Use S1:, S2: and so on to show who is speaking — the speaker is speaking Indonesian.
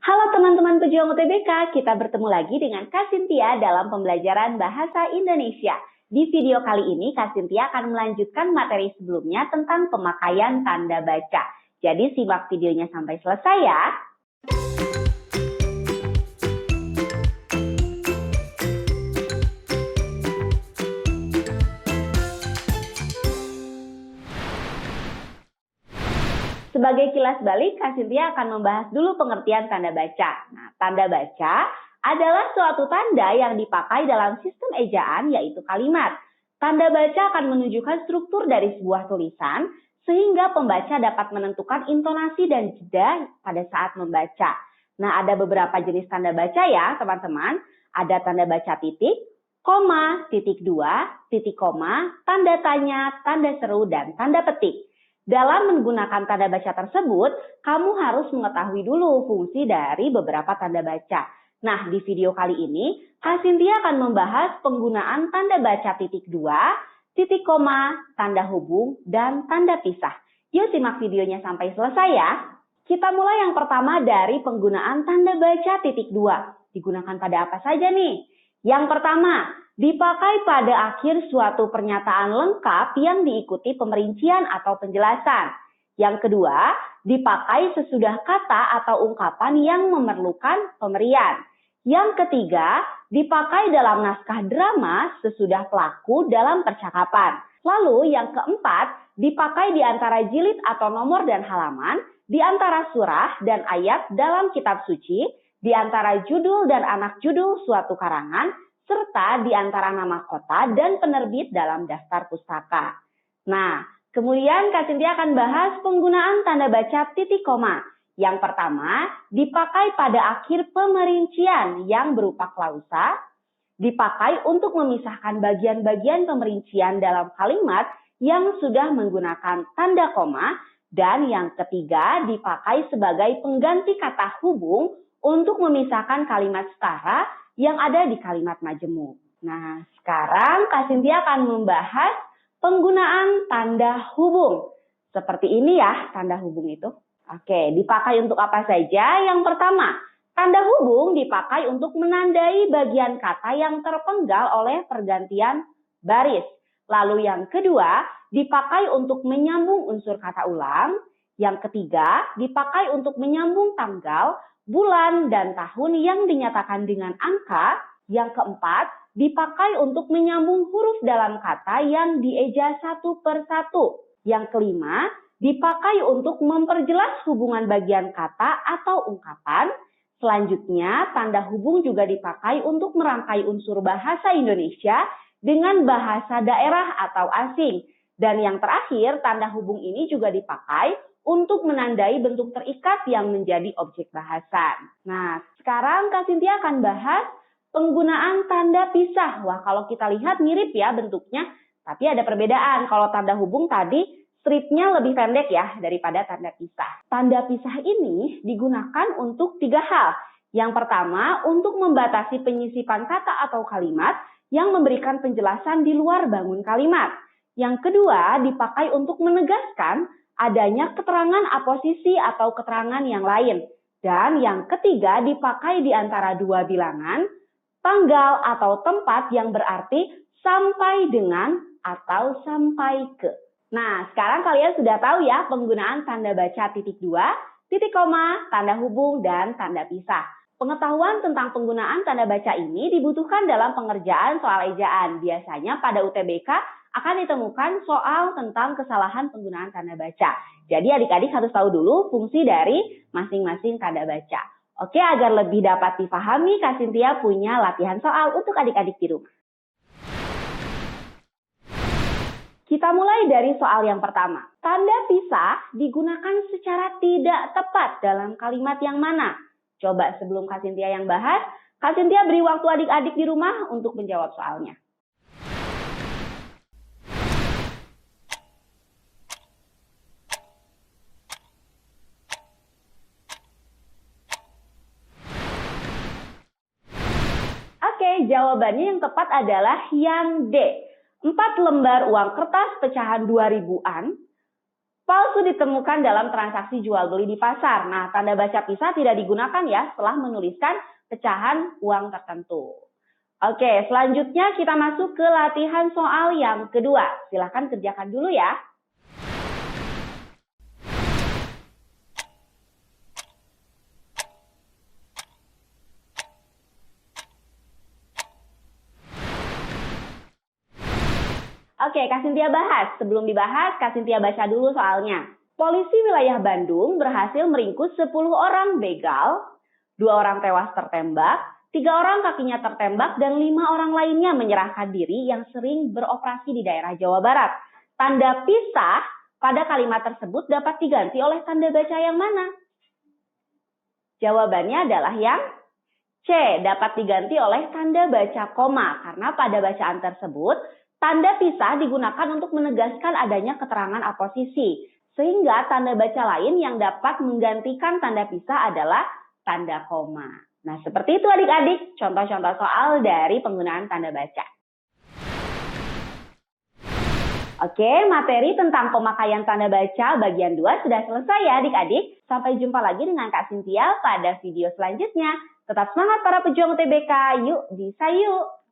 S1: Halo teman-teman pejuang UTBK, kita bertemu lagi dengan Kak Cynthia dalam pembelajaran Bahasa Indonesia. Di video kali ini, Kak Cynthia akan melanjutkan materi sebelumnya tentang pemakaian tanda baca. Jadi simak videonya sampai selesai ya. Sebagai kilas balik, Kak Cynthia akan membahas dulu pengertian tanda baca. Nah, tanda baca adalah suatu tanda yang dipakai dalam sistem ejaan, yaitu kalimat. Tanda baca akan menunjukkan struktur dari sebuah tulisan, sehingga pembaca dapat menentukan intonasi dan jeda pada saat membaca. Nah, ada beberapa jenis tanda baca ya, teman-teman. Ada tanda baca titik, koma, titik dua, titik koma, tanda tanya, tanda seru, dan tanda petik. Dalam menggunakan tanda baca tersebut, kamu harus mengetahui dulu fungsi dari beberapa tanda baca. Nah, di video kali ini, Kak Cynthia akan membahas penggunaan tanda baca titik dua, titik koma, tanda hubung, dan tanda pisah. Yuk simak videonya sampai selesai ya. Kita mulai yang pertama dari penggunaan tanda baca titik dua. Digunakan pada apa saja nih? Yang pertama, dipakai pada akhir suatu pernyataan lengkap yang diikuti pemerincian atau penjelasan. Yang kedua, dipakai sesudah kata atau ungkapan yang memerlukan pemberian. Yang ketiga, dipakai dalam naskah drama sesudah pelaku dalam percakapan. Lalu yang keempat, dipakai di antara jilid atau nomor dan halaman, di antara surah dan ayat dalam kitab suci, di antara judul dan anak judul suatu karangan, serta di antara nama kota dan penerbit dalam daftar pustaka. Nah, kemudian Kak Cynthia akan bahas penggunaan tanda baca titik koma. Yang pertama, dipakai pada akhir pemerincian yang berupa klausa, dipakai untuk memisahkan bagian-bagian pemerincian dalam kalimat yang sudah menggunakan tanda koma, dan yang ketiga, dipakai sebagai pengganti kata hubung untuk memisahkan kalimat setara yang ada di kalimat majemuk. Nah, sekarang Kak Cynthia akan membahas penggunaan tanda hubung. Seperti ini ya, tanda hubung itu. Oke, dipakai untuk apa saja? Yang pertama, tanda hubung dipakai untuk menandai bagian kata yang terpenggal oleh pergantian baris. Lalu yang kedua, dipakai untuk menyambung unsur kata ulang. Yang ketiga, dipakai untuk menyambung tanggal, bulan, dan tahun yang dinyatakan dengan angka. Yang keempat, dipakai untuk menyambung huruf dalam kata yang dieja satu per satu. Yang kelima, dipakai untuk memperjelas hubungan bagian kata atau ungkapan. Selanjutnya, tanda hubung juga dipakai untuk merangkai unsur bahasa Indonesia dengan bahasa daerah atau asing. Dan yang terakhir, tanda hubung ini juga dipakai untuk menandai bentuk terikat yang menjadi objek bahasan. Nah, sekarang Kak Cynthia akan bahas penggunaan tanda pisah. Wah, kalau kita lihat mirip ya bentuknya, tapi ada perbedaan. Kalau tanda hubung tadi stripnya lebih pendek ya daripada tanda pisah. Tanda pisah ini digunakan untuk tiga hal. Yang pertama, untuk membatasi penyisipan kata atau kalimat yang memberikan penjelasan di luar bangun kalimat. Yang kedua, dipakai untuk menegaskan adanya keterangan aposisi atau keterangan yang lain. Dan yang ketiga, dipakai di antara dua bilangan, tanggal atau tempat yang berarti sampai dengan atau sampai ke. Nah, sekarang kalian sudah tahu ya penggunaan tanda baca titik dua, titik koma, tanda hubung, dan tanda pisah. Pengetahuan tentang penggunaan tanda baca ini dibutuhkan dalam pengerjaan soal ejaan. Biasanya pada UTBK akan ditemukan soal tentang kesalahan penggunaan tanda baca. Jadi adik-adik harus tahu dulu fungsi dari masing-masing tanda baca. Oke, agar lebih dapat dipahami, Kak Cynthia punya latihan soal untuk adik-adik di rumah. Kita mulai dari soal yang pertama. Tanda pisah digunakan secara tidak tepat dalam kalimat yang mana? Coba sebelum Kak Cynthia yang bahas, Kak Cynthia beri waktu adik-adik di rumah untuk menjawab soalnya. Oke, jawabannya yang tepat adalah yang D. 4 lembar uang kertas pecahan 2000-an Palsu ditemukan dalam transaksi jual beli di pasar. Nah, tanda baca pisah tidak digunakan ya setelah menuliskan pecahan uang tertentu. Oke, selanjutnya kita masuk ke latihan soal yang kedua. Silahkan kerjakan dulu ya. Oke, Kak Sintia bahas. Sebelum dibahas, Kak Sintia baca dulu soalnya. Polisi wilayah Bandung berhasil meringkus 10 orang begal, 2 orang tewas tertembak, 3 orang kakinya tertembak, dan 5 orang lainnya menyerahkan diri yang sering beroperasi di daerah Jawa Barat. Tanda pisah pada kalimat tersebut dapat diganti oleh tanda baca yang mana? Jawabannya adalah yang C, dapat diganti oleh tanda baca koma, karena pada bacaan tersebut, tanda pisah digunakan untuk menegaskan adanya keterangan aposisi, sehingga tanda baca lain yang dapat menggantikan tanda pisah adalah tanda koma. Nah, seperti itu adik-adik, contoh-contoh soal dari penggunaan tanda baca. Oke, materi tentang pemakaian tanda baca bagian 2 sudah selesai ya adik-adik. Sampai jumpa lagi dengan Kak Sintia pada video selanjutnya. Tetap semangat para pejuang UTBK, yuk bisa yuk!